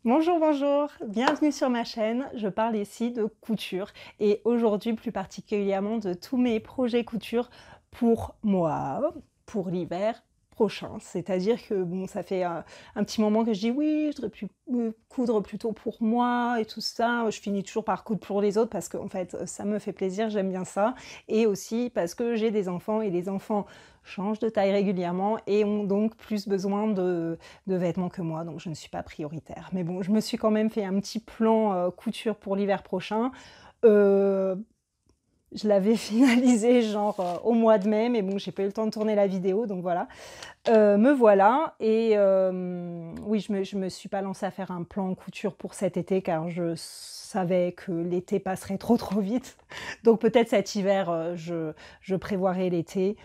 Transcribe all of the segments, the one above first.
Bonjour, bonjour, bienvenue sur ma chaîne. Je parle ici de couture et aujourd'hui plus particulièrement de tous mes projets couture pour moi, pour l'hiver prochain. C'est-à-dire que bon, ça fait un petit moment que je dis oui, je voudrais plus coudre plutôt pour moi et tout ça. Je finis toujours par coudre pour les autres parce que en fait ça me fait plaisir, j'aime bien ça. Et aussi parce que j'ai des enfants et les enfants changent de taille régulièrement et ont donc plus besoin de vêtements que moi, donc je ne suis pas prioritaire. Mais bon, je me suis quand même fait un petit plan couture pour l'hiver prochain. Euh, je l'avais finalisé genre au mois de mai, mais bon, j'ai pas eu le temps de tourner la vidéo, donc voilà. Me voilà, et oui, je me suis pas lancée à faire un plan couture pour cet été, car je savais que l'été passerait trop vite. Donc peut-être cet hiver, je prévoirai l'été.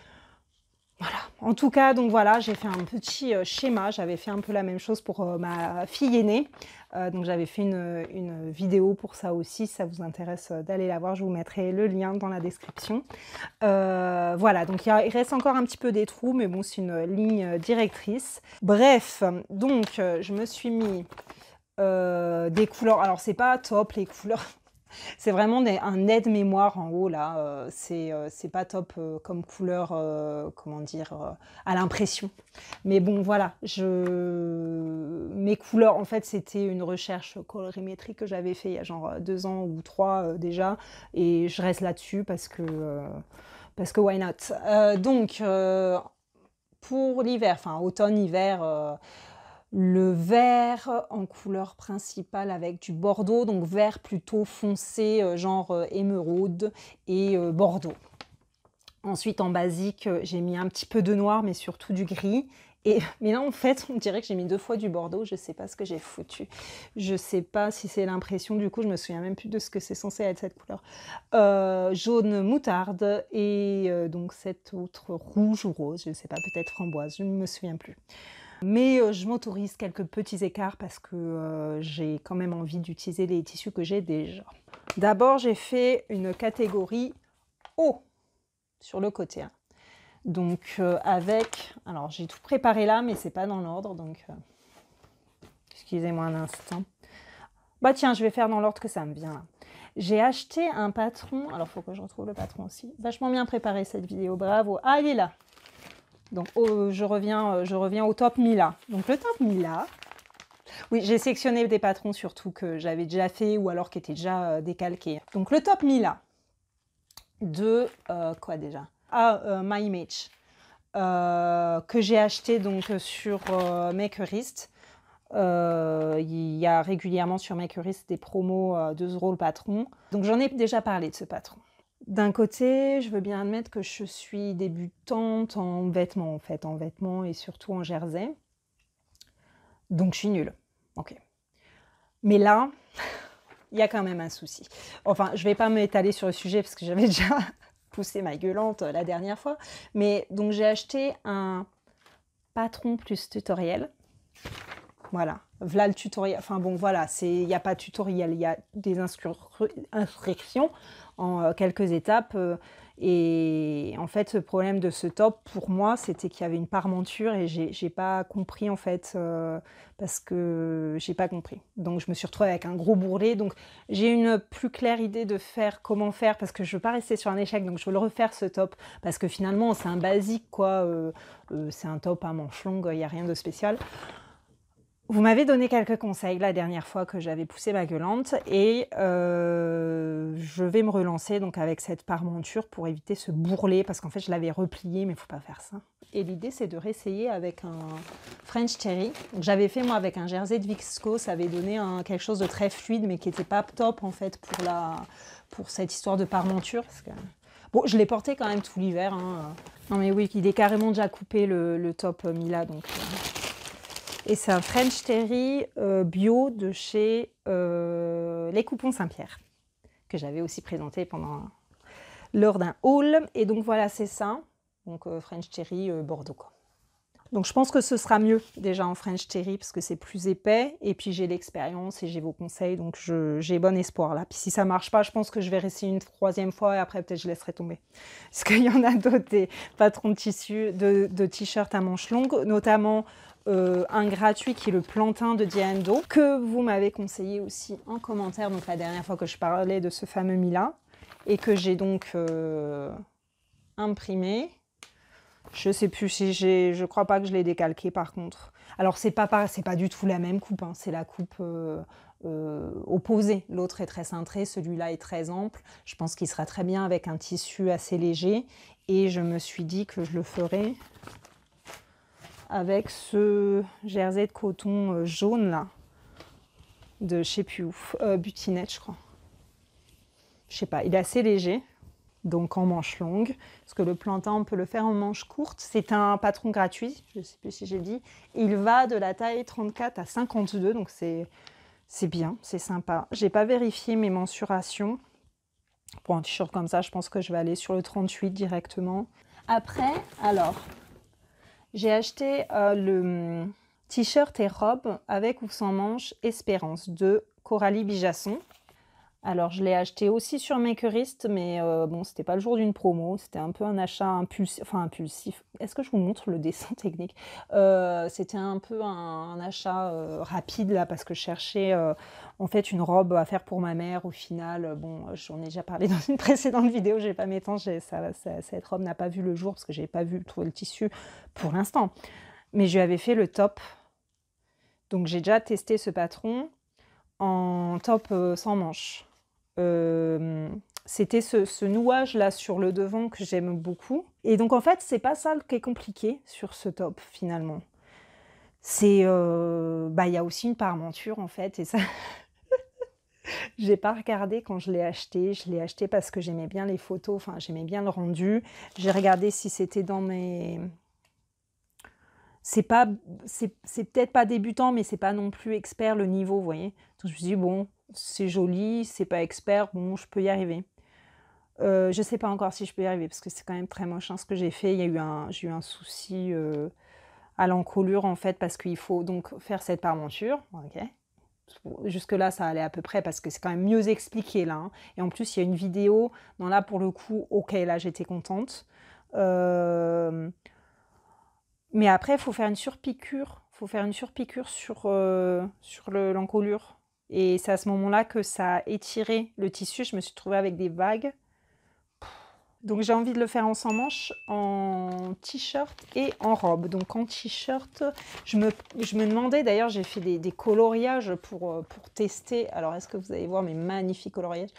Voilà, en tout cas, donc voilà, j'ai fait un petit schéma. J'avais fait un peu la même chose pour ma fille aînée. Donc j'avais fait une vidéo pour ça aussi. Si ça vous intéresse d'aller la voir, je vous mettrai le lien dans la description. Voilà, donc il reste encore un petit peu des trous, mais bon, c'est une ligne directrice. Bref, donc je me suis mis des couleurs. Alors c'est pas top les couleurs. C'est vraiment un aide-mémoire en haut là, c'est pas top comme couleur, comment dire, à l'impression. Mais bon voilà, mes couleurs, en fait c'était une recherche colorimétrie que j'avais fait il y a genre 2 ans ou 3 déjà, et je reste là-dessus parce que why not. Donc pour l'hiver, enfin automne-hiver, le vert en couleur principale avec du bordeaux, donc vert plutôt foncé, genre émeraude et bordeaux. Ensuite, en basique, j'ai mis un petit peu de noir, mais surtout du gris. Mais là, en fait, on dirait que j'ai mis 2 fois du bordeaux. Je ne sais pas ce que j'ai foutu. Je ne sais pas si c'est l'impression. Du coup, je me souviens même plus de ce que c'est censé être cette couleur. Jaune moutarde et donc cette autre rouge ou rose. Je ne sais pas, peut-être framboise. Je ne me souviens plus. Mais je m'autorise quelques petits écarts parce que j'ai quand même envie d'utiliser les tissus que j'ai déjà. D'abord, j'ai fait une catégorie haut sur le côté. Hein. Donc avec... Alors, j'ai tout préparé là, mais c'est pas dans l'ordre, donc... excusez-moi un instant. Bah tiens, je vais faire dans l'ordre que ça me vient là. J'ai acheté un patron... Alors, il faut que je retrouve le patron aussi. Vachement bien préparé cette vidéo, bravo. Ah, il est là. Donc, je reviens au top Mila. Donc, le top Mila... Oui, j'ai sélectionné des patrons surtout que j'avais déjà fait ou alors qui étaient déjà décalqués. Donc, le top Mila de... quoi déjà? My Image. Que j'ai acheté donc sur Makerist. Il y a régulièrement sur Makerist des promos 2 € le patron. Donc j'en ai déjà parlé de ce patron. D'un côté, je veux bien admettre que je suis débutante en vêtements, en fait, en vêtements et surtout en jersey. Donc je suis nulle. Ok. Mais là, il y a quand même un souci. Enfin, je ne vais pas m'étaler sur le sujet parce que j'avais déjà poussé ma gueulante la dernière fois. Mais donc j'ai acheté un patron plus tutoriel. Voilà, voilà le tutoriel. Enfin bon, voilà, il n'y a pas de tutoriel, il y a des instructions en quelques étapes. Et en fait, le problème de ce top, pour moi, c'était qu'il y avait une parmenture et j'ai pas compris, en fait, parce que j'ai pas compris. Donc, je me suis retrouvée avec un gros bourrelet. Donc, j'ai une plus claire idée de comment faire, parce que je veux pas rester sur un échec. Donc, je veux le refaire, ce top, parce que finalement, c'est un basique, quoi. C'est un top à manches longues, il n'y a rien de spécial. Vous m'avez donné quelques conseils la dernière fois que j'avais poussé ma gueulante et je vais me relancer donc avec cette parmenture pour éviter ce bourrelet parce qu'en fait je l'avais replié mais il ne faut pas faire ça. Et l'idée c'est de réessayer avec un French Terry. J'avais fait moi avec un jersey de Visco, ça avait donné quelque chose de très fluide mais qui n'était pas top en fait pour cette histoire de parmenture. Parce que... Bon, je l'ai porté quand même tout l'hiver. Hein. Non mais oui, il est carrément déjà coupé le top Mila donc... Et c'est un French Terry bio de chez Les Coupons Saint-Pierre, que j'avais aussi présenté lors d'un haul. Et donc voilà, c'est ça. Donc French Terry Bordeaux. Quoi. Donc je pense que ce sera mieux déjà en French Terry parce que c'est plus épais. Et puis j'ai l'expérience et j'ai vos conseils. Donc j'ai bon espoir là. Puis si ça ne marche pas, je pense que je vais réessayer une 3e fois et après peut-être je laisserai tomber. Parce qu'il y en a d'autres des patrons de tissu, de t-shirts à manches longues, notamment... un gratuit qui est le plantain de Diendo, que vous m'avez conseillé aussi en commentaire, donc la dernière fois que je parlais de ce fameux Mila, et que j'ai donc imprimé. Je sais plus si je crois pas que je l'ai décalqué par contre. Alors c'est pas du tout la même coupe, hein. C'est la coupe opposée. L'autre est très cintré, celui-là est très ample. Je pense qu'il sera très bien avec un tissu assez léger. Et je me suis dit que je le ferais avec ce jersey de coton jaune là, de je sais plus où, Butinette je crois. Je sais pas, il est assez léger. Donc en manche longue, parce que le plantain, on peut le faire en manche courte. C'est un patron gratuit, je ne sais plus si j'ai dit. Il va de la taille 34 à 52, donc c'est bien, c'est sympa. J'ai pas vérifié mes mensurations. Pour un t-shirt comme ça, je pense que je vais aller sur le 38 directement. Après, alors, j'ai acheté le t-shirt et robe avec ou sans manche Espérance de Coralie Bijasson. Alors, je l'ai acheté aussi sur Makerist, mais bon, c'était pas le jour d'une promo. C'était un peu un achat impulsif. Enfin, impulsif. Est-ce que je vous montre le dessin technique? C'était un peu un achat rapide, là, parce que je cherchais, en fait, une robe à faire pour ma mère. Au final, bon, j'en ai déjà parlé dans une précédente vidéo. Je vais pas m'étendre. Cette robe n'a pas vu le jour, parce que j'ai pas trouvé le tissu pour l'instant. Mais je lui avais fait le top. Donc, j'ai déjà testé ce patron en top sans manches. C'était ce nouage là sur le devant que j'aime beaucoup. Et donc en fait, c'est pas ça qui est compliqué sur ce top finalement. C'est il y a aussi une parementure en fait, et ça j'ai pas regardé quand je l'ai acheté. Je l'ai acheté parce que j'aimais bien les photos, enfin j'aimais bien le rendu. J'ai regardé si c'était dans mes... C'est peut-être pas débutant, mais c'est pas non plus expert le niveau, vous voyez. Donc je me suis dit, bon, c'est joli, c'est pas expert, bon, je peux y arriver. Je sais pas encore si je peux y arriver, parce que c'est quand même très moche hein, ce que j'ai fait. J'ai eu un souci à l'encolure, en fait, parce qu'il faut donc faire cette parementure. Ok. Jusque-là, ça allait à peu près, parce que c'est quand même mieux expliqué, là. Hein. Et en plus, il y a une vidéo. Non, là, pour le coup, ok, là, j'étais contente. Mais après, il faut faire une surpiqûre. Il faut faire une surpiqûre sur l'encolure. Et c'est à ce moment-là que ça a étiré le tissu. Je me suis trouvée avec des vagues. Donc j'ai envie de le faire en sans manches, en t-shirt et en robe. Donc en t-shirt, je me demandais, d'ailleurs j'ai fait des coloriages pour tester. Alors est-ce que vous allez voir mes magnifiques coloriages?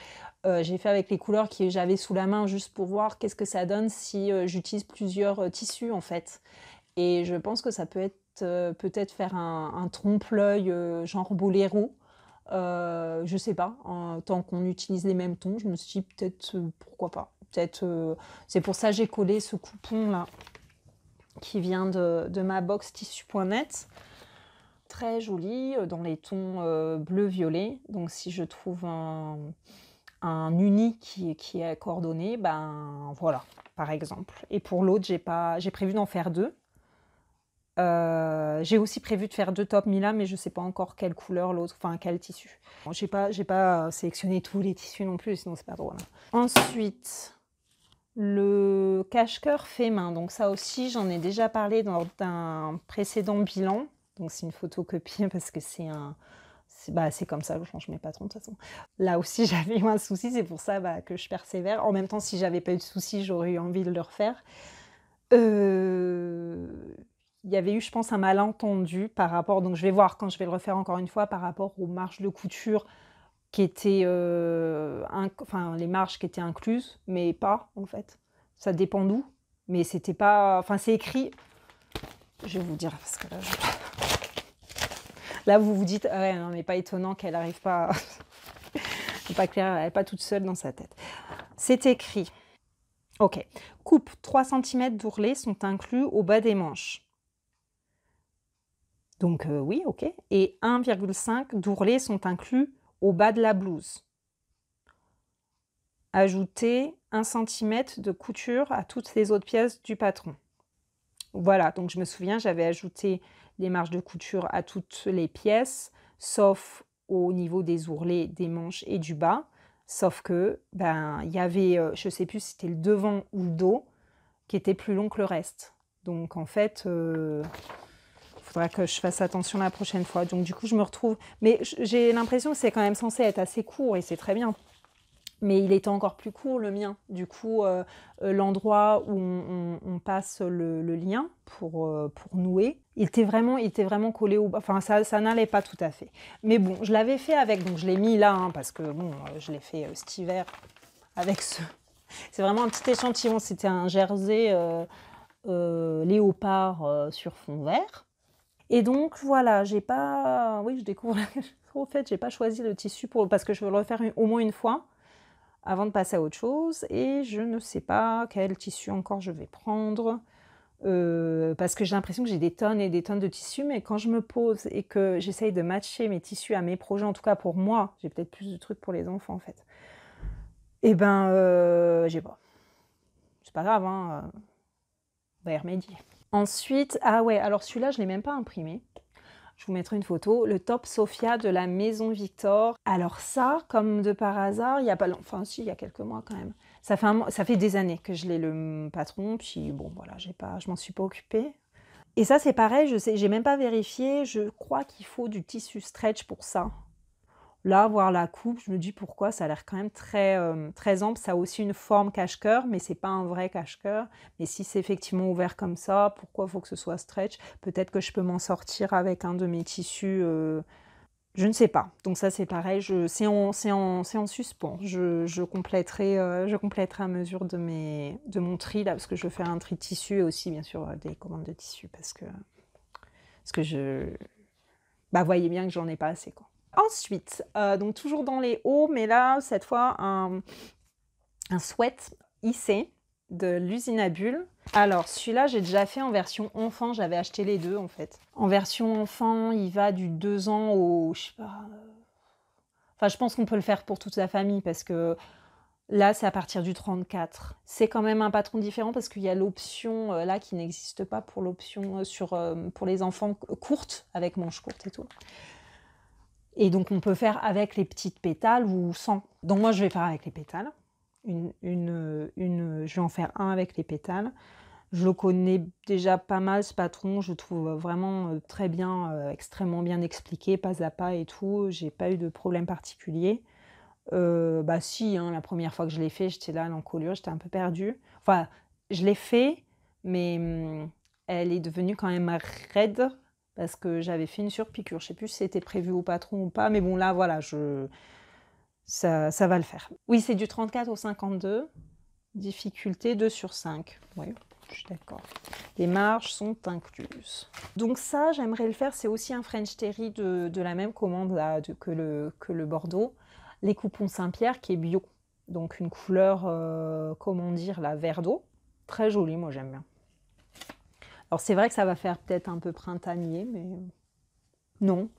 J'ai fait avec les couleurs que j'avais sous la main, juste pour voir qu'est-ce que ça donne si j'utilise plusieurs tissus en fait. Et je pense que ça peut être peut-être faire un trompe-l'œil genre boléro. Je sais pas, tant qu'on utilise les mêmes tons, je me suis dit peut-être pourquoi pas. Peut-être c'est pour ça que j'ai collé ce coupon là qui vient de ma box tissu.net. Très joli dans les tons bleu-violet. Donc si je trouve un uni qui est coordonné, ben voilà, par exemple. Et pour l'autre, j'ai prévu d'en faire deux. J'ai aussi prévu de faire deux tops Mila, mais je ne sais pas encore quelle couleur l'autre, enfin quel tissu. Bon, j'ai pas sélectionné tous les tissus non plus, sinon c'est pas drôle. Ensuite, le cache-cœur fait main. Donc ça aussi, j'en ai déjà parlé dans un précédent bilan. Donc c'est une photocopie parce que c'est comme ça que je change mes patrons de toute façon. Là aussi, j'avais eu un souci, c'est pour ça que je persévère. En même temps, si j'avais pas eu de souci, j'aurais eu envie de le refaire. Il y avait eu, je pense, un malentendu par rapport, donc je vais voir quand je vais le refaire encore une fois, par rapport aux marges de couture qui étaient, enfin les marges qui étaient incluses, mais pas en fait. Ça dépend d'où, mais c'était pas, enfin c'est écrit, je vais vous dire, parce que là vous vous dites, ah ouais, non mais pas étonnant qu'elle n'arrive pas, c'est pas clair, elle n'est pas toute seule dans sa tête. C'est écrit, ok, coupe 3 cm d'ourlet sont inclus au bas des manches. Donc oui, ok. Et 1,5 d'ourlets sont inclus au bas de la blouse. Ajoutez 1 cm de couture à toutes les autres pièces du patron. Voilà, donc je me souviens, j'avais ajouté les marges de couture à toutes les pièces, sauf au niveau des ourlets, des manches et du bas. Sauf que, il y avait, je ne sais plus si c'était le devant ou le dos, qui était plus long que le reste. Donc en fait... Faudra que je fasse attention la prochaine fois. Donc du coup, je me retrouve... Mais j'ai l'impression que c'est quand même censé être assez court et c'est très bien. Mais il était encore plus court, le mien. Du coup, l'endroit où on passe le lien pour nouer, il était vraiment collé au bas. Enfin, ça n'allait pas tout à fait. Mais bon, je l'avais fait avec, donc je l'ai mis là, hein, parce que bon, je l'ai fait cet hiver avec ce... C'est vraiment un petit échantillon. C'était un jersey léopard sur fond vert. Et donc, voilà, j'ai pas... Oui, je découvre... Au fait, j'ai pas choisi le tissu parce que je veux le refaire au moins une fois avant de passer à autre chose, et je ne sais pas quel tissu encore je vais prendre, parce que j'ai l'impression que j'ai des tonnes et des tonnes de tissus, mais quand je me pose et que j'essaye de matcher mes tissus à mes projets, en tout cas pour moi, j'ai peut-être plus de trucs pour les enfants en fait, et ben j'ai pas. C'est pas grave, hein, on va y remédier. Ensuite, ah ouais, alors celui-là, je l'ai même pas imprimé. Je vous mettrai une photo. Le top Sophia de la Maison Victor. Alors ça, comme de par hasard, il y a pas longtemps, enfin si, il y a quelques mois quand même. Ça fait des années que je l'ai le patron, puis bon voilà, je m'en suis pas occupée. Et ça c'est pareil, je sais, j'ai même pas vérifié. Je crois qu'il faut du tissu stretch pour ça. Là, voir la coupe, je me dis pourquoi, ça a l'air quand même très ample. Ça a aussi une forme cache-cœur, mais c'est pas un vrai cache-cœur. Mais si c'est effectivement ouvert comme ça, pourquoi il faut que ce soit stretch? Peut-être que je peux m'en sortir avec un de mes tissus, je ne sais pas. Donc ça, c'est pareil, c'est en suspens. Je compléterai à mesure de mon tri, là, parce que je veux faire un tri de tissu et aussi, bien sûr, des commandes de tissu, parce que voyez bien que j'en ai pas assez, quoi. Ensuite, donc toujours dans les hauts, mais là, cette fois, un sweat hissé de l'usine à bulles. Alors, celui-là, j'ai déjà fait en version enfant. J'avais acheté les deux, en fait. En version enfant, il va du 2 ans au... Je sais pas... Enfin, je pense qu'on peut le faire pour toute la famille, parce que là, c'est à partir du 34. C'est quand même un patron différent, parce qu'il y a l'option, là, qui n'existe pas pour l'option pour les enfants courtes, avec manches courtes et tout. Et donc, on peut faire avec les petites pétales ou sans. Donc, moi, je vais faire avec les pétales. Je vais en faire un avec les pétales. Je le connais déjà pas mal, ce patron. Je le trouve vraiment très bien, extrêmement bien expliqué, pas à pas et tout. J'ai pas eu de problème particulier. Si, hein, la première fois que je l'ai fait, j'étais là à l'encolure, j'étais un peu perdue. Enfin, je l'ai fait, mais elle est devenue quand même raide, parce que j'avais fait une surpiqûre. Je sais plus si c'était prévu au patron ou pas, mais bon là voilà, ça va le faire. Oui, c'est du 34 au 52, difficulté 2 sur 5. Oui, je suis d'accord. Les marges sont incluses. Donc ça, j'aimerais le faire, c'est aussi un French Terry de la même commande là, que le Bordeaux. Les coupons Saint-Pierre qui est bio. Donc une couleur, comment dire, la vert d'eau. Très jolie, moi j'aime bien. Alors c'est vrai que ça va faire peut-être un peu printanier, mais non.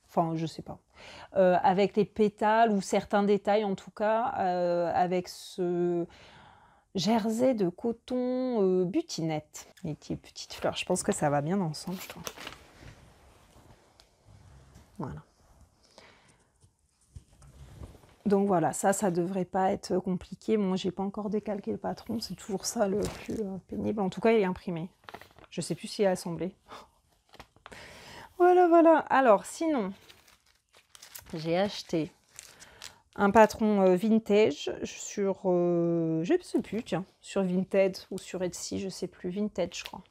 Enfin, je sais pas. Avec les pétales ou certains détails en tout cas, avec ce jersey de coton butinette. Les petites fleurs, je pense que ça va bien ensemble, je trouve. Voilà. Donc voilà, ça devrait pas être compliqué. Moi, j'ai pas encore décalqué le patron, c'est toujours ça le plus pénible. En tout cas, il est imprimé. Je sais plus s'il est assemblé. Voilà. Alors, sinon, j'ai acheté un patron vintage sur, je ne sais plus, tiens, sur Vinted ou sur Etsy, je sais plus, Vintage, je crois.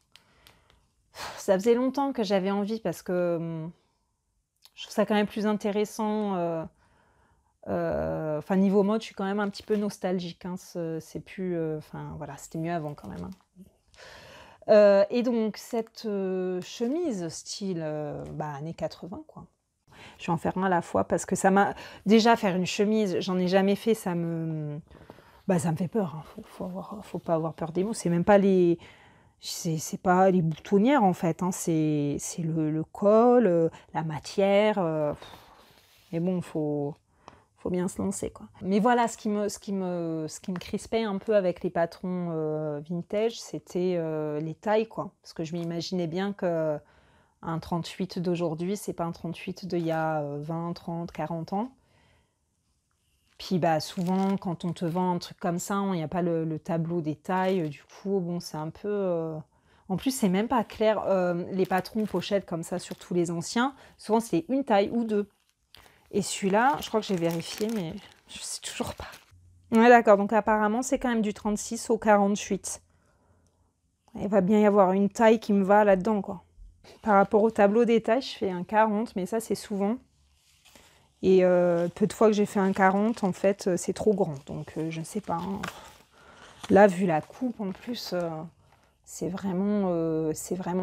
Ça faisait longtemps que j'avais envie parce que je trouve ça quand même plus intéressant. Enfin, niveau mode, je suis quand même un petit peu nostalgique. Hein, c'est plus, enfin voilà, c'était mieux avant quand même. Hein. Et donc cette chemise style années 80 quoi. Je vais en faire un à la fois parce que ça m'a déjà faire une chemise, j'en ai jamais fait, ça me fait peur. Hein. Faut pas avoir peur des mots. C'est même pas c'est pas les boutonnières en fait. Hein. C'est le col, la matière. Mais bon, faut bien se lancer quoi. Mais voilà, ce qui me crispait un peu avec les patrons vintage, c'était les tailles quoi. Parce que je m'imaginais bien que un 38 d'aujourd'hui, c'est pas un 38 d'il y a 20, 30, 40 ans. Puis souvent, quand on te vend un truc comme ça, il n'y a pas le tableau des tailles. Du coup, bon, c'est un peu... En plus, c'est même pas clair. Les patrons pochettes comme ça sur tous les anciens, souvent c'est une taille ou deux. Et celui-là, je crois que j'ai vérifié, mais je sais toujours pas. Ouais, d'accord. Donc apparemment, c'est quand même du 36 au 48. Il va bien y avoir une taille qui me va là-dedans, quoi. Par rapport au tableau des tailles, je fais un 40, mais ça, c'est souvent. Et peu de fois que j'ai fait un 40, en fait, c'est trop grand. Donc, je ne sais pas. Hein. Là, vu la coupe, en plus, c'est vraiment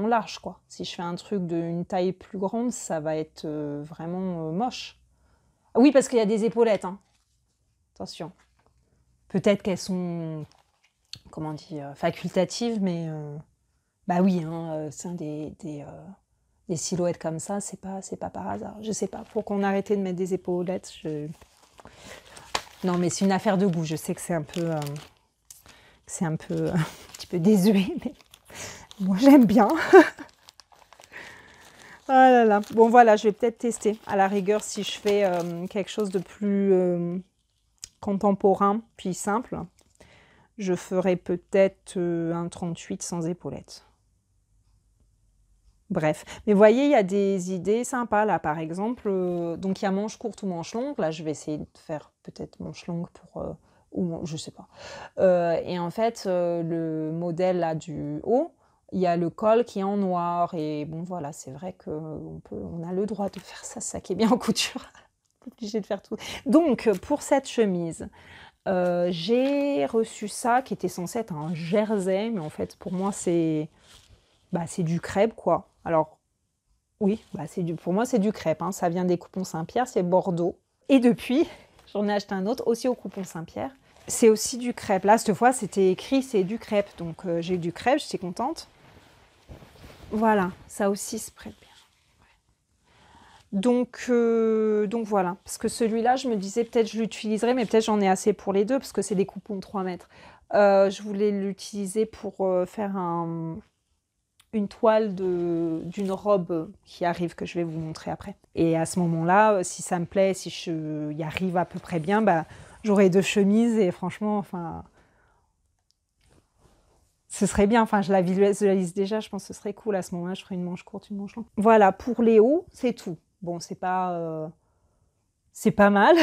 large, quoi. Si je fais un truc d'une taille plus grande, ça va être vraiment moche. Oui, parce qu'il y a des épaulettes, hein. Attention. Peut-être qu'elles sont, comment dire, facultatives, mais bah oui, hein, c'est des silhouettes comme ça, c'est pas par hasard. Je sais pas, faut qu'on arrête de mettre des épaulettes. Non, mais c'est une affaire de goût. Je sais que c'est un peu, un petit peu désuet, mais moi j'aime bien. Ah là là. Bon voilà, je vais peut-être tester. À la rigueur, si je fais quelque chose de plus contemporain, puis simple, je ferai peut-être un 38 sans épaulettes. Bref, mais vous voyez, il y a des idées sympas là, par exemple. Donc il y a manche courte ou manche longue. Là, je vais essayer de faire peut-être manche longue pour ou je sais pas. Et en fait, le modèle là du haut, il y a le col qui est en noir. Et bon, voilà, c'est vrai que on a le droit de faire ça. Ça qui est bien en couture. Obligé de faire tout. Donc pour cette chemise. J'ai reçu ça qui était censé être un jersey, mais en fait pour moi c'est du crêpe quoi. Alors oui, pour moi c'est du crêpe, hein. Ça vient des coupons Saint-Pierre, c'est Bordeaux. Et depuis, j'en ai acheté un autre aussi au coupon Saint-Pierre. C'est aussi du crêpe. Là cette fois c'était écrit c'est du crêpe, donc j'ai eu du crêpe, j'étais contente. Voilà, ça aussi se prête bien. Donc voilà, parce que celui-là, je me disais peut-être je l'utiliserai, mais peut-être j'en ai assez pour les deux, parce que c'est des coupons de 3 mètres. Je voulais l'utiliser pour faire une toile d'une robe qui arrive, que je vais vous montrer après. Et à ce moment-là, si ça me plaît, si je y arrive à peu près bien, j'aurai 2 chemises, et franchement, enfin, ce serait bien. Enfin, je la visualise déjà, je pense que ce serait cool. À ce moment-là, je ferai une manche courte, une manche longue. Voilà, pour les hauts, c'est tout. Bon, c'est pas mal,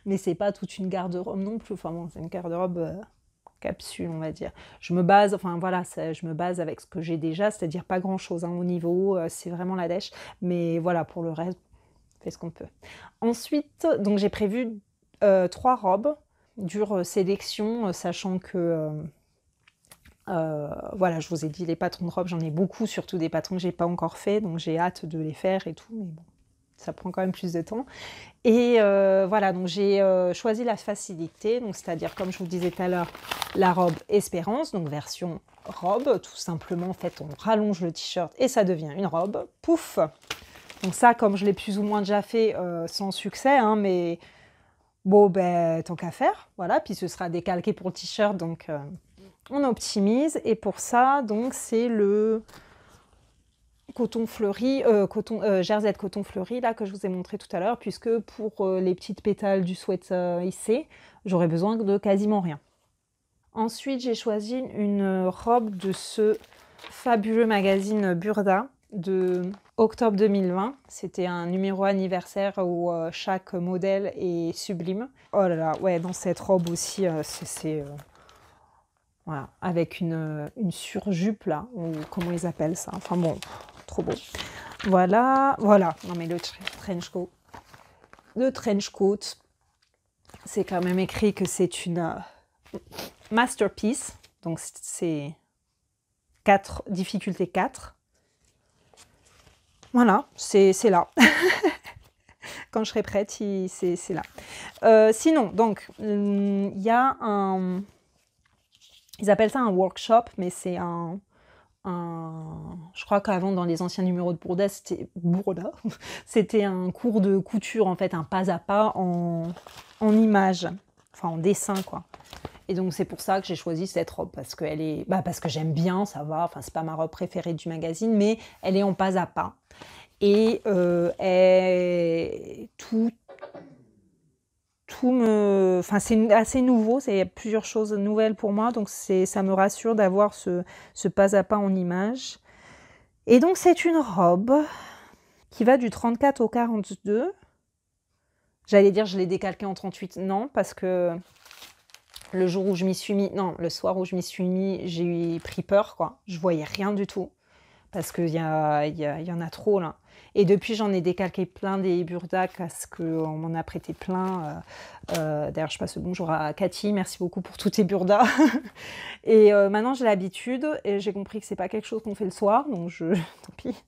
mais c'est pas toute une garde-robe non plus. Enfin bon, c'est une garde-robe capsule, on va dire. Je me base avec ce que j'ai déjà, c'est-à-dire pas grand-chose. Hein, au niveau, c'est vraiment la dèche. Mais voilà, pour le reste, on fait ce qu'on peut. Ensuite, donc j'ai prévu 3 robes, dure sélection, sachant que... voilà, je vous ai dit, les patrons de robes, j'en ai beaucoup, surtout des patrons que j'ai pas encore fait, donc j'ai hâte de les faire et tout, mais bon, ça prend quand même plus de temps. Et voilà, donc j'ai choisi la facilité, donc c'est-à-dire, comme je vous disais tout à l'heure, la robe Espérance, donc version robe, tout simplement, en fait, on rallonge le t-shirt et ça devient une robe, pouf. Donc ça, comme je l'ai plus ou moins déjà fait, sans succès, hein, mais bon, tant qu'à faire, voilà, puis ce sera décalqué pour le t-shirt, donc on optimise, et pour ça, donc c'est le coton fleuri, jersey de coton fleuri là que je vous ai montré tout à l'heure, puisque pour les petites pétales du sweat hissé, j'aurais besoin de quasiment rien. Ensuite, j'ai choisi une robe de ce fabuleux magazine Burda de octobre 2020. C'était un numéro anniversaire où chaque modèle est sublime. Oh là là, ouais, dans cette robe aussi, voilà, avec une surjupe là, ou comment ils appellent ça. Enfin bon, trop beau. Voilà, voilà. Non mais le trench coat. Le trench coat, c'est quand même écrit que c'est une masterpiece. Donc c'est 4, difficulté 4. Voilà, c'est là. Quand je serai prête, c'est là. Sinon, donc, il y a un... Ils appellent ça un workshop, mais c'est je crois qu'avant, dans les anciens numéros de Burda, c'était un cours de couture, en fait, un pas à pas en images, enfin en dessin, quoi. Et donc, c'est pour ça que j'ai choisi cette robe, parce que j'aime bien, ça va, enfin, c'est pas ma robe préférée du magazine, mais elle est en pas à pas. Et tout enfin, c'est assez nouveau, c'est plusieurs choses nouvelles pour moi, donc ça me rassure d'avoir ce pas à pas en image. Et donc, c'est une robe qui va du 34 au 42. J'allais dire, je l'ai décalquée en 38. Non, parce que le jour où je m'y suis mis, non, le soir où je m'y suis mis, j'ai pris peur, quoi. Je voyais rien du tout, parce qu'il y en a trop, là. Et depuis, j'en ai décalqué plein des burdas, parce qu'on m'en a prêté plein. D'ailleurs, je passe le bonjour à Cathy, merci beaucoup pour tous tes burdas. Et maintenant, j'ai l'habitude, et j'ai compris que c'est pas quelque chose qu'on fait le soir, donc tant pis.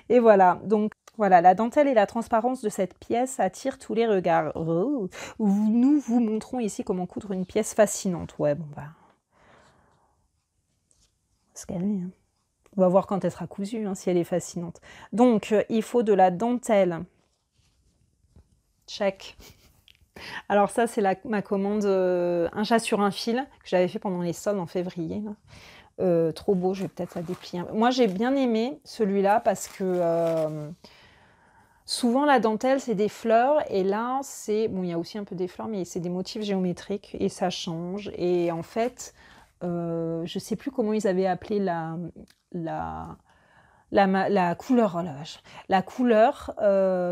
Et voilà, donc voilà, la dentelle et la transparence de cette pièce attirent tous les regards. Oh. Nous vous montrons ici comment coudre une pièce fascinante. Ouais, bon bah, on va se calmer, hein. On va voir quand elle sera cousue, hein, si elle est fascinante. Donc, il faut de la dentelle. Check. Alors ça, c'est ma commande un chat sur un fil que j'avais fait pendant les soldes en février. Là. Trop beau, je vais peut-être la déplier. Moi, j'ai bien aimé celui-là parce que souvent la dentelle, c'est des fleurs. Et là, bon, il y a aussi un peu des fleurs, mais c'est des motifs géométriques et ça change. Et en fait, je ne sais plus comment ils avaient appelé la couleur, oh la vache, la couleur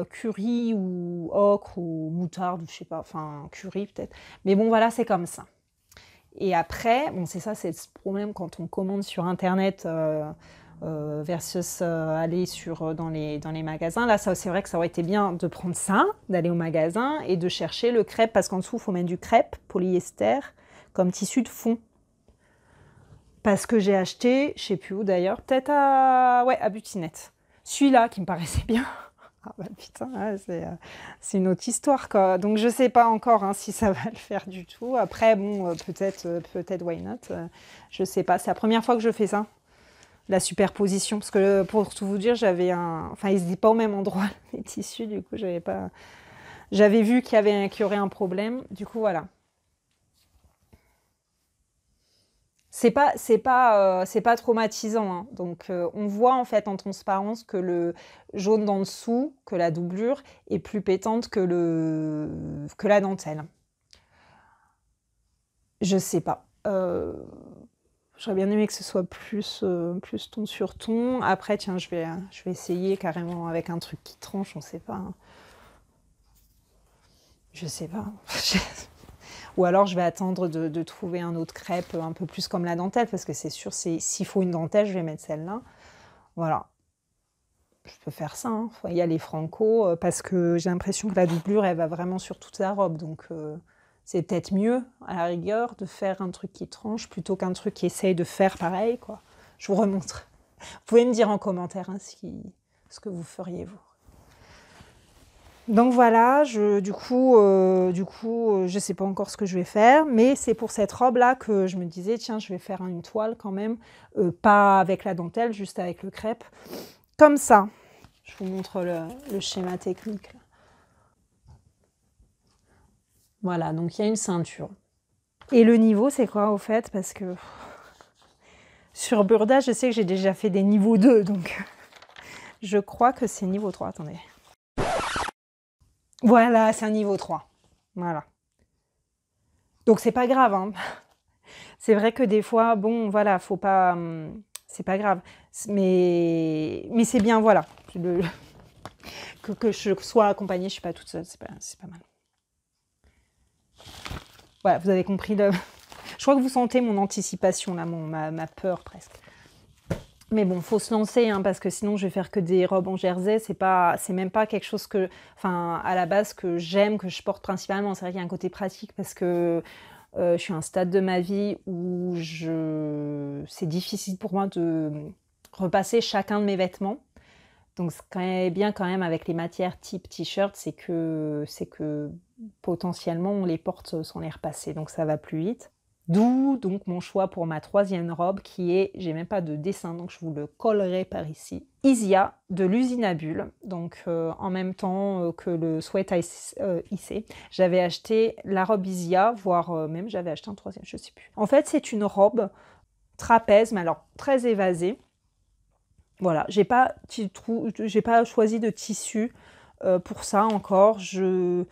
curry ou ocre ou moutarde, je sais pas, enfin curry peut-être. Mais bon, voilà, c'est comme ça. Et après, bon, c'est ça, c'est ce problème quand on commande sur Internet versus aller dans les magasins. Là, c'est vrai que ça aurait été bien de prendre ça, d'aller au magasin et de chercher le crêpe, parce qu'en dessous, il faut mettre du crêpe polyester comme tissu de fond. Parce que j'ai acheté, je sais plus où d'ailleurs, peut-être à Butinette. Celui-là qui me paraissait bien. Ah bah putain, c'est une autre histoire quoi. Donc je sais pas encore hein, si ça va le faire du tout. Après bon, peut-être why not. Je sais pas. C'est la première fois que je fais ça, la superposition. Parce que pour tout vous dire, enfin ils se disent pas au même endroit les tissus. Du coup j'avais vu qu'il y aurait un problème. Du coup voilà. C'est pas traumatisant, hein. Donc, on voit en fait en transparence que le jaune d'en dessous, que la doublure est plus pétante que la dentelle. Je sais pas. J'aurais bien aimé que ce soit plus ton sur ton. Après, tiens, je vais essayer carrément avec un truc qui tranche, on sait pas, hein. Je sais pas. Ou alors je vais attendre de trouver un autre crêpe un peu plus comme la dentelle, parce que c'est sûr, s'il faut une dentelle, je vais mettre celle-là. Voilà. Je peux faire ça, hein. Il y a les Franco, parce que j'ai l'impression que la doublure, elle va vraiment sur toute la robe. Donc c'est peut-être mieux, à la rigueur, de faire un truc qui tranche plutôt qu'un truc qui essaye de faire pareil, quoi. Je vous remontre. Vous pouvez me dire en commentaire hein, ce que vous feriez, vous. Donc voilà, du coup, je sais pas encore ce que je vais faire, mais c'est pour cette robe-là que je me disais, tiens, je vais faire une toile quand même, pas avec la dentelle, juste avec le crêpe, comme ça. Je vous montre le schéma technique. Là. Voilà, donc il y a une ceinture. Et le niveau, c'est quoi au fait? Parce que sur Burda, je sais que j'ai déjà fait des niveaux 2, donc je crois que c'est niveau 3. Attendez. Voilà, c'est un niveau 3. Voilà. Donc c'est pas grave, hein. C'est vrai que des fois, bon, voilà, faut pas... c'est pas grave. Mais c'est bien, voilà. Que je sois accompagnée, je suis pas toute seule, c'est pas mal. Voilà, vous avez compris le... Je crois que vous sentez mon anticipation, là, ma peur presque. Mais bon, faut se lancer, hein, parce que sinon je vais faire que des robes en jersey. C'est même pas quelque chose que, enfin, à la base que j'aime, que je porte principalement. C'est vrai qu'il y a un côté pratique parce que je suis à un stade de ma vie où c'est difficile pour moi de repasser chacun de mes vêtements. Donc ce qui est bien quand même avec les matières type t-shirt, c'est que potentiellement on les porte sans les repasser, donc ça va plus vite. D'où donc mon choix pour ma troisième robe qui est, j'ai même pas de dessin donc je vous le collerai par ici, Isia de l'usine à bulles. Donc en même temps que le sweat hissé, j'avais acheté la robe Isia, voire même j'avais acheté un troisième, je sais plus. En fait c'est une robe trapèze, mais alors très évasée. Voilà, j'ai pas choisi de tissu pour ça encore, je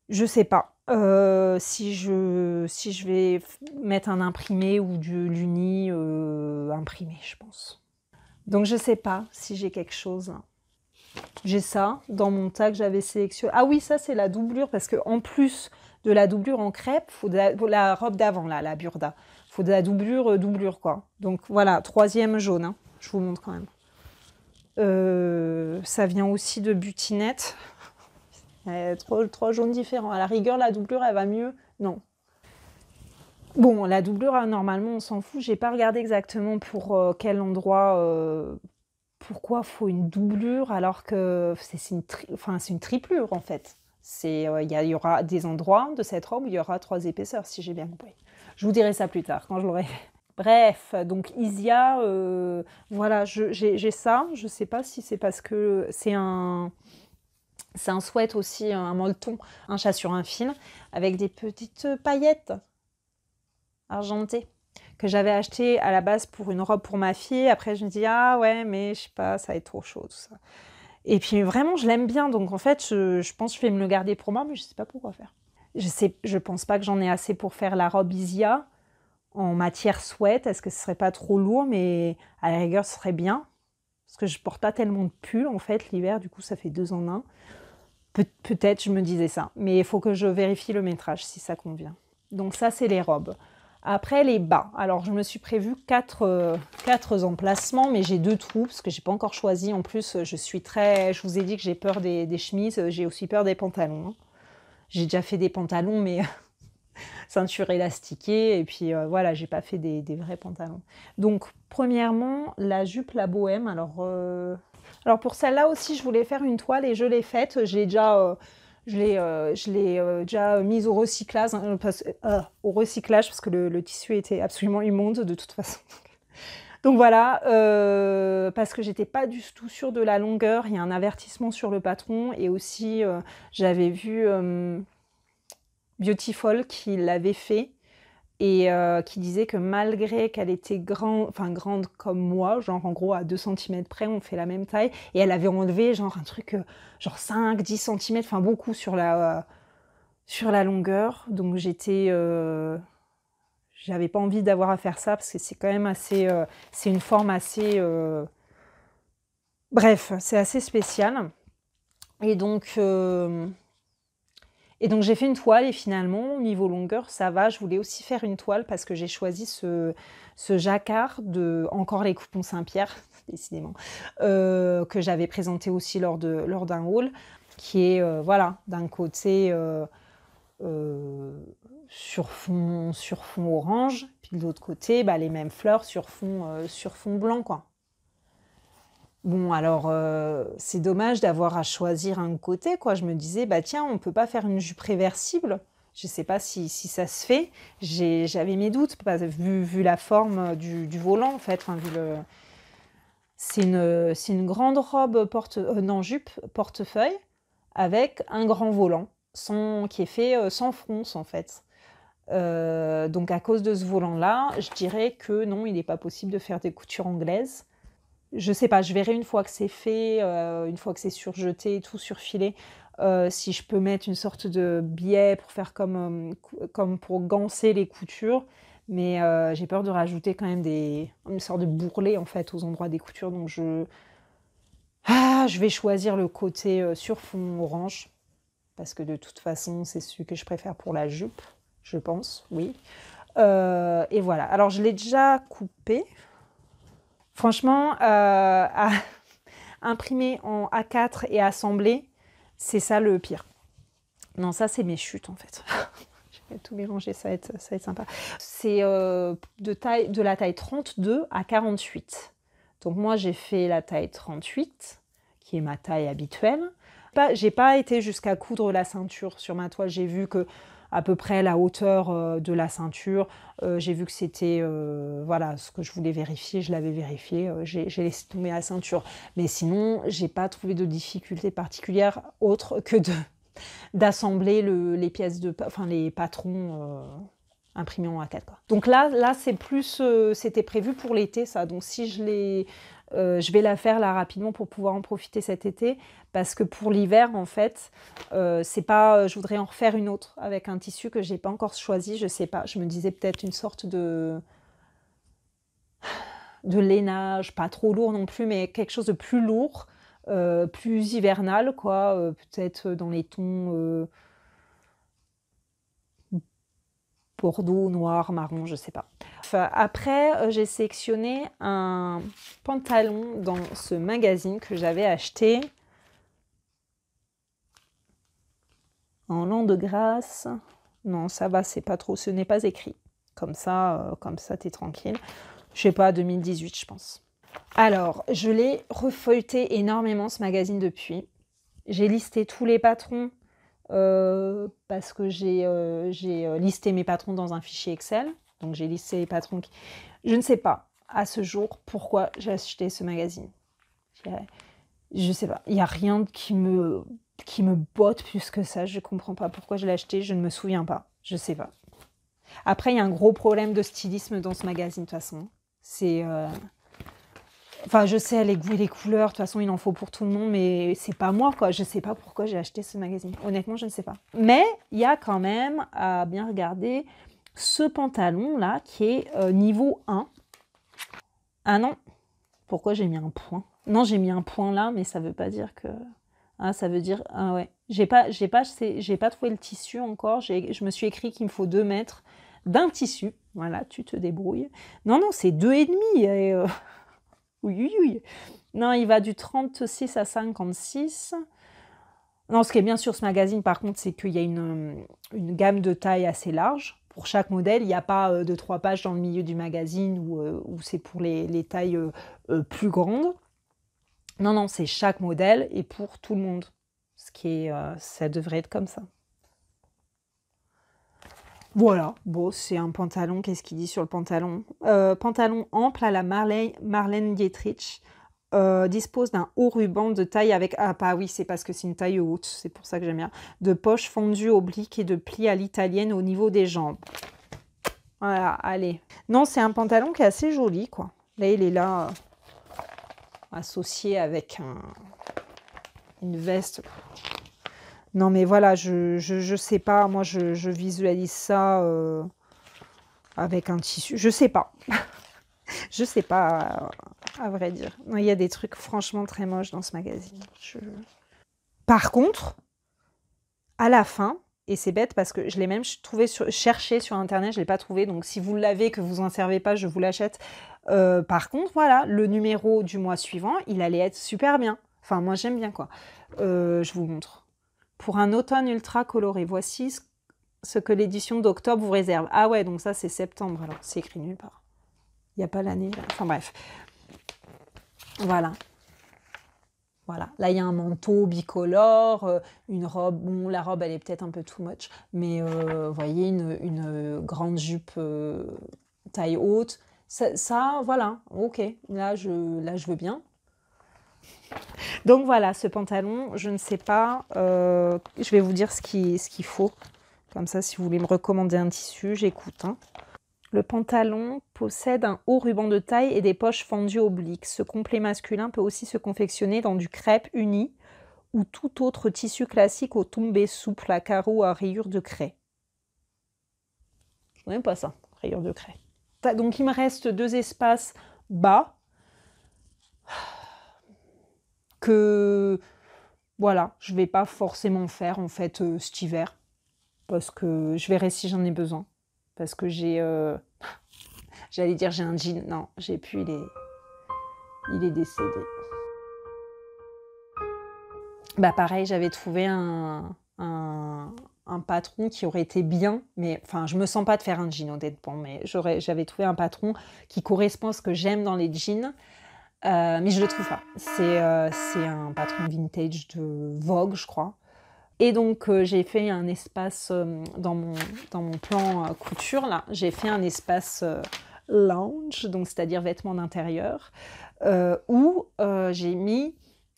sais pas. Si je vais mettre un imprimé ou de l'uni imprimé, je pense. Donc je sais pas si j'ai quelque chose. J'ai ça dans mon tas que j'avais sélectionné. Ah oui, ça c'est la doublure, parce que en plus de la doublure en crêpe, faut pour la robe d'avant, là, la burda. Faut de la doublure, doublure, quoi. Donc voilà, 3e jaune, hein. Je vous montre quand même. Ça vient aussi de Butinette. Trois jaunes différents. À la rigueur, la doublure, elle va mieux. Non. Bon, la doublure, normalement, on s'en fout. J'ai pas regardé exactement pour quel endroit, pourquoi faut une doublure alors que c'est une triplure, en fait. Il y aura des endroits de cette robe où il y aura 3 épaisseurs, si j'ai bien compris. Je vous dirai ça plus tard, quand je l'aurai fait. Bref, donc Isia, voilà, j'ai ça. Je sais pas si c'est parce que c'est un sweat aussi, un molleton, un chat sur un fil, avec des petites paillettes argentées que j'avais acheté à la base pour une robe pour ma fille. Après, je me dis, ah ouais, mais je sais pas, ça va être trop chaud, tout ça. Et puis vraiment, je l'aime bien, donc en fait, je pense que je vais me le garder pour moi, mais je sais pas pourquoi faire. Je pense pas que j'en ai assez pour faire la robe Isia en matière sweat. Est-ce que ce serait pas trop lourd? Mais à la rigueur, ce serait bien. Parce que je porte pas tellement de pulls, en fait, l'hiver, du coup, ça fait 2 en 1. Peut-être, je me disais ça. Mais il faut que je vérifie le métrage, si ça convient. Donc ça, c'est les robes. Après, les bas. Alors, je me suis prévu 4 emplacements, mais j'ai 2 trous, parce que j'ai pas encore choisi. En plus, je vous ai dit que j'ai peur des chemises, j'ai aussi peur des pantalons, hein. J'ai déjà fait des pantalons, mais ceinture élastiquée, et puis voilà, j'ai pas fait des vrais pantalons. Donc, premièrement, la jupe, la bohème. Alors pour celle-là aussi, je voulais faire une toile et je l'ai faite. Je l'ai déjà mise au recyclage, hein, parce que le tissu était absolument immonde de toute façon. Donc voilà, parce que j'étais pas du tout sûre de la longueur. Il y a un avertissement sur le patron, et aussi j'avais vu Beautiful qui l'avait fait, et qui disait que malgré qu'elle était grande comme moi, genre en gros à 2 cm près, on fait la même taille, et elle avait enlevé genre un truc, genre 5-10 cm, enfin beaucoup sur la longueur. Donc j'avais pas envie d'avoir à faire ça, parce que c'est quand même assez, c'est une forme assez, bref, c'est assez spécial. Et donc j'ai fait une toile, et finalement, au niveau longueur, ça va. Je voulais aussi faire une toile parce que j'ai choisi ce jacquard de encore les coupons Saint-Pierre, décidément, que j'avais présenté aussi lors d'un haul, qui est voilà, d'un côté sur fond orange, puis de l'autre côté, bah, les mêmes fleurs sur fond blanc, quoi. Bon, alors, c'est dommage d'avoir à choisir un côté, quoi. Je me disais, bah tiens, on peut pas faire une jupe réversible. Je sais pas si ça se fait. J'avais mes doutes, vu la forme du volant, en fait. Enfin, c'est une grande robe jupe portefeuille avec un grand volant qui est fait sans fronce, en fait. Donc à cause de ce volant-là, je dirais que non, il n'est pas possible de faire des coutures anglaises. Je sais pas, je verrai une fois que c'est fait, une fois que c'est surjeté et tout, surfilé, si je peux mettre une sorte de biais pour faire comme pour ganser les coutures. Mais j'ai peur de rajouter quand même une sorte de bourrelet, en fait, aux endroits des coutures. Donc je vais choisir le côté sur fond orange, parce que de toute façon, c'est celui que je préfère pour la jupe, je pense, oui. Et voilà. Alors je l'ai déjà coupé. Franchement, imprimer en A4 et assembler, c'est ça le pire. Non, ça, c'est mes chutes, en fait. Je vais tout mélanger, ça va être sympa. C'est de la taille 32 à 48. Donc moi, j'ai fait la taille 38, qui est ma taille habituelle. J'ai pas été jusqu'à coudre la ceinture sur ma toile. J'ai vu que à peu près la hauteur de la ceinture. J'ai vu que c'était voilà, ce que je voulais vérifier, je l'avais vérifié, j'ai laissé tomber la ceinture. Mais sinon, j'ai pas trouvé de difficulté particulière autre que d'assembler les pièces les patrons imprimés en A4, quoi. Donc là c'est plus, c'était prévu pour l'été, ça. Donc si je l'ai Je vais la faire là rapidement pour pouvoir en profiter cet été, parce que pour l'hiver, en fait, c'est pas, je voudrais en refaire une autre avec un tissu que j'ai pas encore choisi, je sais pas. Je me disais peut-être une sorte de lainage, pas trop lourd non plus, mais quelque chose de plus lourd, plus hivernal, quoi, peut-être dans les tons bordeaux, noir, marron, je sais pas. Enfin, après, j'ai sélectionné un pantalon dans ce magazine que j'avais acheté en l'an de grâce. Non, ça va, c'est pas trop, ce n'est pas écrit. Comme ça, t'es tranquille. Je sais pas, 2018, je pense. Alors, je l'ai refeuilleté énormément, ce magazine, depuis. J'ai listé tous les patrons parce que j'ai listé mes patrons dans un fichier Excel. Donc, j'ai listé les patrons qui... Je ne sais pas, à ce jour, pourquoi j'ai acheté ce magazine. Je sais pas, il n'y a rien qui me botte plus que ça. Je comprends pas pourquoi je l'ai acheté, je ne me souviens pas. Je sais pas. Après, il y a un gros problème de stylisme dans ce magazine, de toute façon. C'est... Enfin, je sais, les goûts et les couleurs, de toute façon, il en faut pour tout le monde, mais c'est pas moi, quoi. Je sais pas pourquoi j'ai acheté ce magazine. Honnêtement, je ne sais pas. Mais il y a quand même, à bien regarder, ce pantalon-là, qui est niveau 1. Ah non, pourquoi j'ai mis un point? Non, j'ai mis un point là, mais ça veut pas dire que... Ah, ça veut dire... Ah ouais. J'ai pas trouvé le tissu encore. Je me suis écrit qu'il me faut 2 mètres d'un tissu. Voilà, tu te débrouilles. Non, non, c'est 2,5. Et oui, oui, oui. Non, il va du 36 à 56. Non, ce qui est bien sur ce magazine, par contre, c'est qu'il y a une gamme de taille assez large. Pour chaque modèle, il n'y a pas de 3 pages dans le milieu du magazine où c'est pour les tailles plus grandes. Non, non, c'est chaque modèle et pour tout le monde. Ce qui est, ça devrait être comme ça. Voilà, bon, c'est un pantalon. Qu'est-ce qu'il dit sur le pantalon? Pantalon ample à la Marlène Dietrich. Dispose d'un haut ruban de taille avec... Ah, pas oui, c'est parce que c'est une taille haute, c'est pour ça que j'aime bien. De poches fendues obliques et de plis à l'italienne au niveau des jambes. Voilà, allez. Non, c'est un pantalon qui est assez joli, quoi. Là, il est là, associé avec une veste. Non, mais voilà, je sais pas. Moi, je visualise ça avec un tissu. Je sais pas. Je sais pas, à vrai dire. Non, il y a des trucs franchement très moches dans ce magazine. Par contre, à la fin, et c'est bête parce que je l'ai même cherché sur Internet, je ne l'ai pas trouvé. Donc, si vous l'avez, que vous n'en servez pas, je vous l'achète. Par contre, voilà, le numéro du mois suivant, il allait être super bien. Enfin, moi, j'aime bien, quoi. Je vous montre. Pour un automne ultra coloré, voici ce que l'édition d'octobre vous réserve. Ah ouais, donc ça, c'est septembre. Alors, c'est écrit nulle part. Il n'y a pas l'année. Enfin, bref. Voilà. Voilà. Là, il y a un manteau bicolore, une robe. Bon, la robe, elle est peut-être un peu too much. Mais, vous voyez, une grande jupe taille haute. Ça, voilà. OK. Là, je veux bien. Donc voilà, ce pantalon, je ne sais pas, je vais vous dire ce qu'il faut. Comme ça, si vous voulez me recommander un tissu, j'écoute. Hein. Le pantalon possède un haut ruban de taille et des poches fendues obliques. Ce complet masculin peut aussi se confectionner dans du crêpe uni ou tout autre tissu classique au tombé souple à carreaux à rayures de craie. Je n'aime pas ça, rayures de craie. Donc il me reste 2 espaces bas. Que voilà, je vais pas forcément faire en fait cet hiver parce que je verrai si j'en ai besoin parce que j'ai j'allais dire j'ai un jean, non, j'ai plus, il est décédé. Bah pareil, j'avais trouvé un patron qui aurait été bien, mais enfin je me sens pas de faire un jean honnêtement, mais j'avais trouvé un patron qui correspond à ce que j'aime dans les jeans. Mais je le trouve pas. C'est un patron vintage de Vogue, je crois. Et donc, j'ai fait un espace dans mon plan couture, là. J'ai fait un espace lounge, donc c'est-à-dire vêtements d'intérieur, où j'ai mis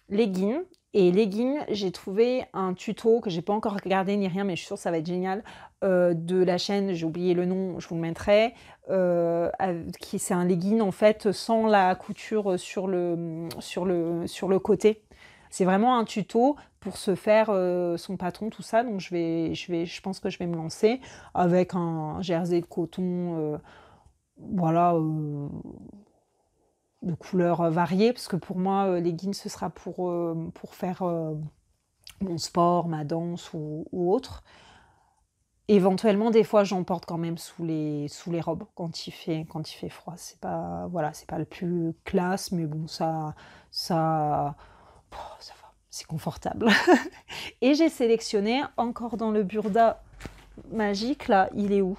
leggings Et leggings, j'ai trouvé un tuto que j'ai pas encore regardé ni rien, mais je suis sûre que ça va être génial, de la chaîne, j'ai oublié le nom, je vous le mettrai, c'est un legging en fait sans la couture sur le côté. C'est vraiment un tuto pour se faire son patron, tout ça. Donc je pense que je vais me lancer avec un jersey de coton, voilà, de couleurs variées, parce que pour moi, leggings, ce sera pour faire mon sport, ma danse ou autre. Éventuellement, des fois, j'en porte quand même sous les robes quand il fait froid. C'est pas, voilà, c'est pas le plus classe, mais bon, ça, ça va, c'est confortable. Et j'ai sélectionné, encore dans le Burda magique, là, il est où?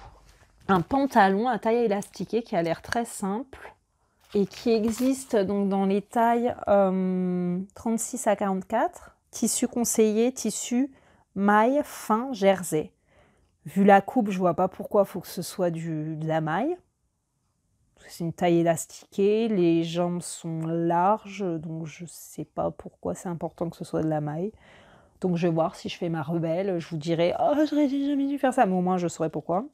Un pantalon à taille élastiquée qui a l'air très simple et qui existe donc dans les tailles 36 à 44. Tissu conseillé, tissu maille fin jersey. Vu la coupe, je vois pas pourquoi il faut que ce soit de la maille. C'est une taille élastiquée, les jambes sont larges, donc je sais pas pourquoi c'est important que ce soit de la maille. Donc je vais voir si je fais ma rebelle, je vous dirai « Oh, j'aurais jamais dû faire ça », mais au moins je saurai pourquoi.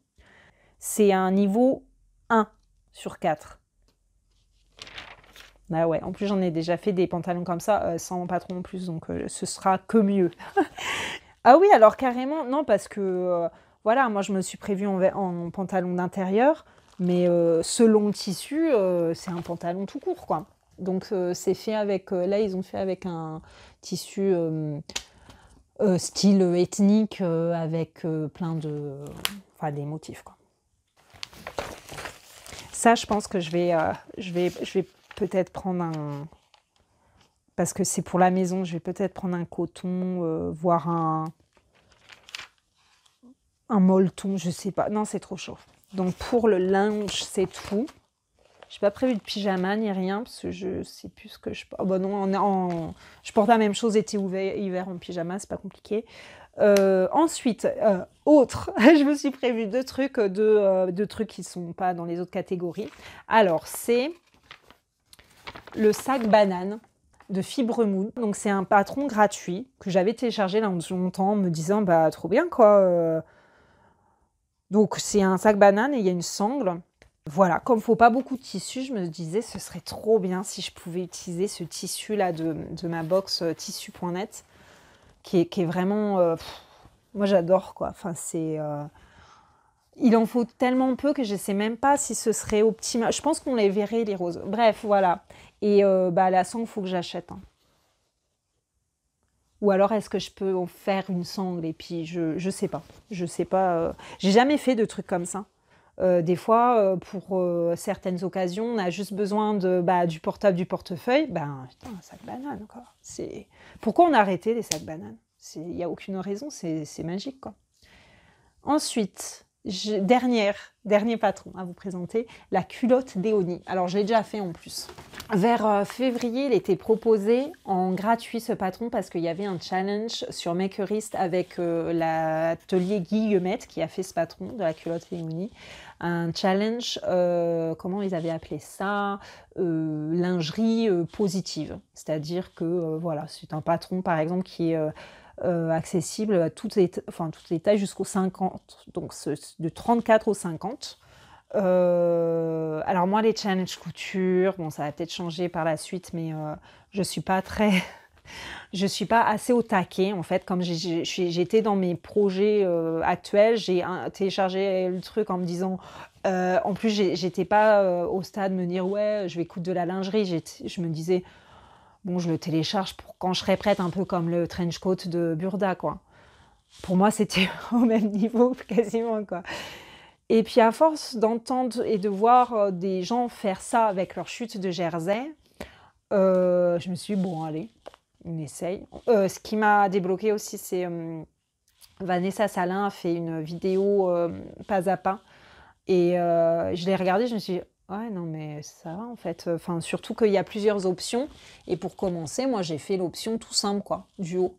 C'est un niveau 1 sur 4. Ah ouais, en plus j'en ai déjà fait des pantalons comme ça, sans patron en plus, donc ce sera que mieux. Ah oui, alors carrément, non, parce que, voilà, moi je me suis prévue en pantalon d'intérieur, mais selon le tissu, c'est un pantalon tout court, quoi. Donc c'est fait avec, là ils ont fait avec un tissu style ethnique, avec plein de, enfin des motifs, quoi. Ça, je pense que je vais peut-être prendre un, parce que c'est pour la maison, je vais peut-être prendre un coton, voire un molleton, je sais pas. Non, c'est trop chaud. Donc pour le linge, c'est tout. J'ai pas prévu de pyjama ni rien, parce que je sais plus ce que je porte. Oh, bah non, je porte la même chose été ou hiver en pyjama, c'est pas compliqué. Ensuite, autre, je me suis prévu deux trucs qui sont pas dans les autres catégories. Alors, c'est le sac banane de Fibre Mood. Donc, c'est un patron gratuit que j'avais téléchargé là en longtemps en me disant, bah, trop bien quoi. Donc, c'est un sac banane et il y a une sangle. Voilà, comme il ne faut pas beaucoup de tissu, je me disais ce serait trop bien si je pouvais utiliser ce tissu-là de ma box tissu.net qui est vraiment... moi, j'adore, quoi. Enfin, c'est... il en faut tellement peu que je ne sais même pas si ce serait optimal. Je pense qu'on les verrait, les roses. Bref, voilà. Et bah, la sangle, il faut que j'achète. Hein. Ou alors, est-ce que je peux en faire une sangle? Et puis, je sais pas. Je sais pas. J'ai jamais fait de trucs comme ça. Des fois, pour certaines occasions, on a juste besoin du portable, du portefeuille. Ben, putain, un sac banane, quoi. Pourquoi on a arrêté les sacs bananes? Il n'y a aucune raison, c'est magique, quoi. Ensuite, dernier patron à vous présenter, la culotte d'Eoni. Alors, je l'ai déjà fait en plus. Vers février, il était proposé en gratuit ce patron parce qu'il y avait un challenge sur Makerist avec l'atelier Guillemette qui a fait ce patron de la culotte d'Eoni. Un challenge, comment ils avaient appelé ça, lingerie positive. C'est-à-dire que voilà, c'est un patron par exemple qui est accessible à toutes les tailles jusqu'au 50, donc de 34 au 50. Alors moi les challenges couture, bon ça va peut-être changer par la suite, mais je suis pas assez au taquet en fait. Comme j'étais dans mes projets actuels, j'ai téléchargé le truc en me disant, en plus j'étais pas au stade de me dire ouais je vais coudre de la lingerie, je me disais bon je le télécharge pour quand je serai prête, un peu comme le trench coat de Burda quoi. Pour moi c'était au même niveau quasiment quoi. Et puis à force d'entendre et de voir des gens faire ça avec leur chute de jersey, je me suis dit, bon allez, on essaye. Ce qui m'a débloqué aussi, c'est Vanessa Salin a fait une vidéo pas à pas. Et je l'ai regardée, je me suis dit, ouais non mais ça va en fait. Enfin, surtout qu'il y a plusieurs options. Et pour commencer, moi j'ai fait l'option tout simple, quoi, du haut.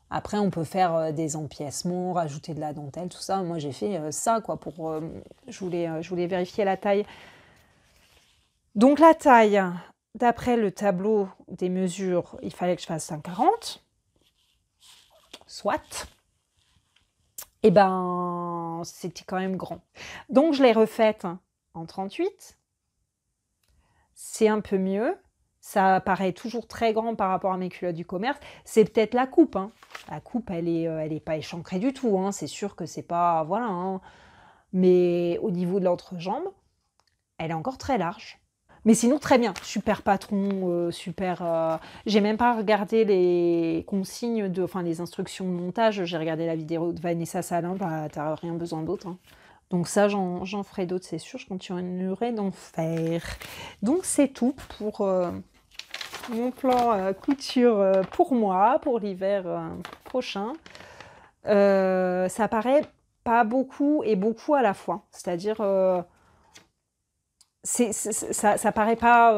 Après, on peut faire des empiècements, rajouter de la dentelle, tout ça. Moi, j'ai fait ça, quoi, je voulais vérifier la taille. Donc, la taille, d'après le tableau des mesures, il fallait que je fasse 1,40. soit. Et ben, c'était quand même grand. Donc je l'ai refaite en 38. C'est un peu mieux. Ça paraît toujours très grand par rapport à mes culottes du commerce. C'est peut-être la coupe, hein. La coupe, elle est pas échancrée du tout, hein. C'est sûr que c'est pas... Voilà, hein. Mais au niveau de l'entrejambe, elle est encore très large. Mais sinon, très bien. Super patron, super... J'ai même pas regardé les consignes, enfin les instructions de montage. J'ai regardé la vidéo de Vanessa Salin. Bah, t'as rien besoin d'autre, hein. Donc ça, j'en ferai d'autres, c'est sûr. Je continuerai d'en faire. Donc c'est tout pour mon plan couture pour moi, pour l'hiver prochain. Ça paraît pas beaucoup et beaucoup à la fois. C'est-à-dire... ça paraît pas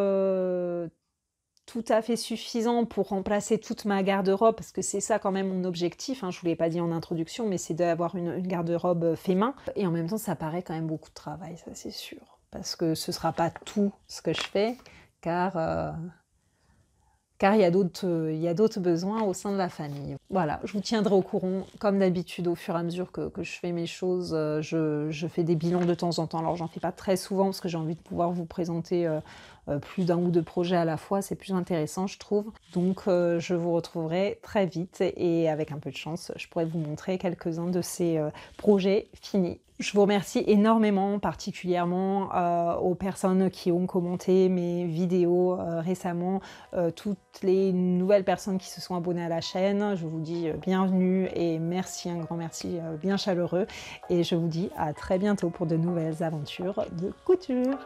tout à fait suffisant pour remplacer toute ma garde-robe, parce que c'est ça quand même mon objectif, hein, je ne vous l'ai pas dit en introduction, mais c'est d'avoir une garde-robe fait main. Et en même temps, ça paraît quand même beaucoup de travail, ça c'est sûr. Parce que ce ne sera pas tout ce que je fais, car il y a d'autres besoins au sein de la famille. Voilà, je vous tiendrai au courant, comme d'habitude, au fur et à mesure que je fais mes choses. Je fais des bilans de temps en temps, alors j'en fais pas très souvent, parce que j'ai envie de pouvoir vous présenter plus d'un ou deux projets à la fois, c'est plus intéressant, je trouve. Donc je vous retrouverai très vite, et avec un peu de chance, je pourrai vous montrer quelques-uns de ces projets finis. Je vous remercie énormément, particulièrement aux personnes qui ont commenté mes vidéos récemment, toutes les nouvelles personnes qui se sont abonnées à la chaîne. Je vous dis bienvenue et merci, un grand merci bien chaleureux. Et je vous dis à très bientôt pour de nouvelles aventures de couture.